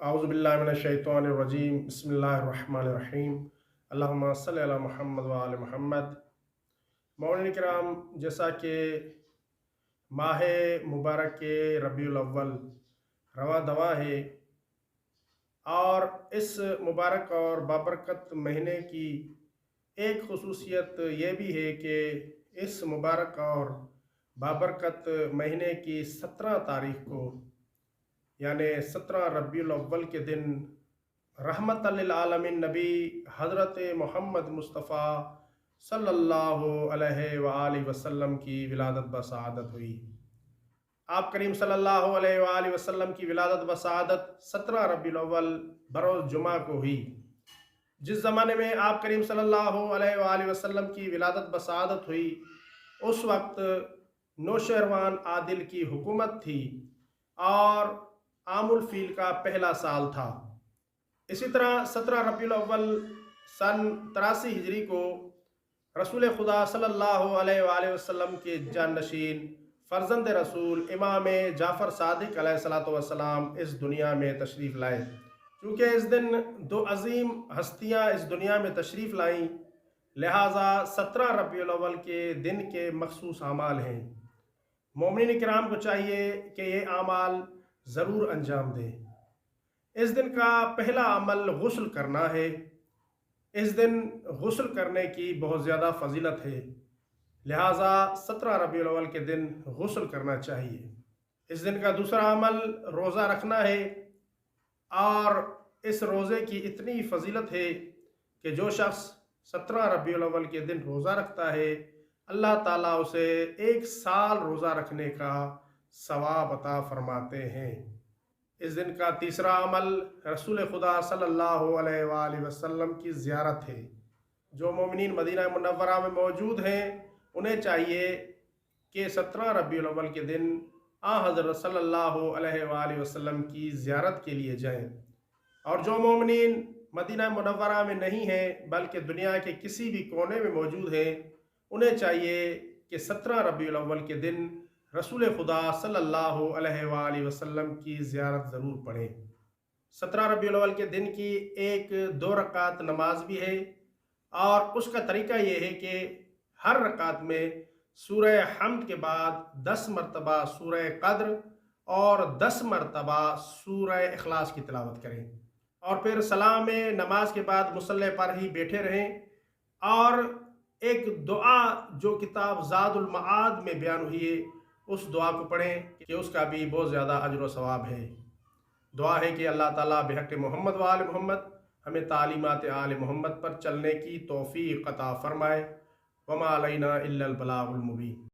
اعوذ باللہ من الشیطان الرجیم بسم اللہ الرحمن الرحیم اللہم صلی علی محمد و آل محمد۔ مومنین کرام، جیسا کہ ماہ مبارک ربیع الاول رواں دواں ہے اور اس مبارک اور بابرکت مہینے کی ایک خصوصیت یہ بھی ہے کہ اس مبارک اور بابرکت مہینے کی 17 تاریخ کو یعنی 17 ربیع الاول کے دن رحمت للعالمین نبی حضرت محمد مصطفیٰ صلی اللہ علیہ وآلہ وسلم کی ولادت بسعادت ہوئی۔ آپ کریم صلی اللہ علیہ وآلہ وسلم کی ولادت بسعادت 17 ربیع الاول بروز جمعہ کو ہوئی۔ جس زمانے میں آپ کریم صلی اللہ علیہ وآلہ وسلم کی ولادت بسعادت ہوئی اس وقت نوشہروان عادل کی حکومت تھی اور عام الفیل کا پہلا سال تھا۔ اسی طرح 17 ربیع الاول سن 83 ہجری کو رسول خدا صلی اللہ علیہ وآلہ وسلم کے جانشین فرزند رسول امام جعفر صادق علیہ السلام اس دنیا میں تشریف لائے۔ چونکہ اس دن دو عظیم ہستیاں اس دنیا میں تشریف لائیں، لہٰذا 17 ربیع الاول کے دن کے مخصوص اعمال ہیں۔ مومنین کرام کو چاہیے کہ یہ اعمال ضرور انجام دیں۔ اس دن کا پہلا عمل غسل کرنا ہے۔ اس دن غسل کرنے کی بہت زیادہ فضیلت ہے، لہٰذا 17 ربیع الاول کے دن غسل کرنا چاہیے۔ اس دن کا دوسرا عمل روزہ رکھنا ہے، اور اس روزے کی اتنی فضیلت ہے کہ جو شخص 17 ربیع الاول کے دن روزہ رکھتا ہے اللہ تعالیٰ اسے 1 سال روزہ رکھنے کا ثواب عطا فرماتے ہیں۔ اس دن کا تیسرا عمل رسول خدا صلی اللہ علیہ وآلہ وسلم کی زیارت ہے۔ جو مومنین مدینہ منورہ میں موجود ہیں انہیں چاہیے کہ 17 ربیع الاول کے دن حضرت صلی اللہ علیہ وآلہ وسلم کی زیارت کے لیے جائیں، اور جو مومنین مدینہ منورہ میں نہیں ہیں بلکہ دنیا کے کسی بھی کونے میں موجود ہیں انہیں چاہیے کہ 17 ربیع الاول کے دن رسول خدا صلی اللہ علیہ وآلہ وسلم کی زیارت ضرور پڑھیں۔ 17 ربیع الاول کے دن کی ایک 2 رکعت نماز بھی ہے، اور اس کا طریقہ یہ ہے کہ ہر رکعت میں سورہ حمد کے بعد 10 مرتبہ سورہ قدر اور 10 مرتبہ سورہ اخلاص کی تلاوت کریں، اور پھر سلام نماز کے بعد مصلی پر ہی بیٹھے رہیں، اور ایک دعا جو کتاب زاد المعاد میں بیان ہوئی ہے اس دعا کو پڑھیں کہ اس کا بھی بہت زیادہ اجر و ثواب ہے۔ دعا ہے کہ اللہ تعالیٰ بحق محمد و آل محمد ہمیں تعلیمات آل محمد پر چلنے کی توفیق عطا فرمائے۔ وما علینا الا البلاغ المبین۔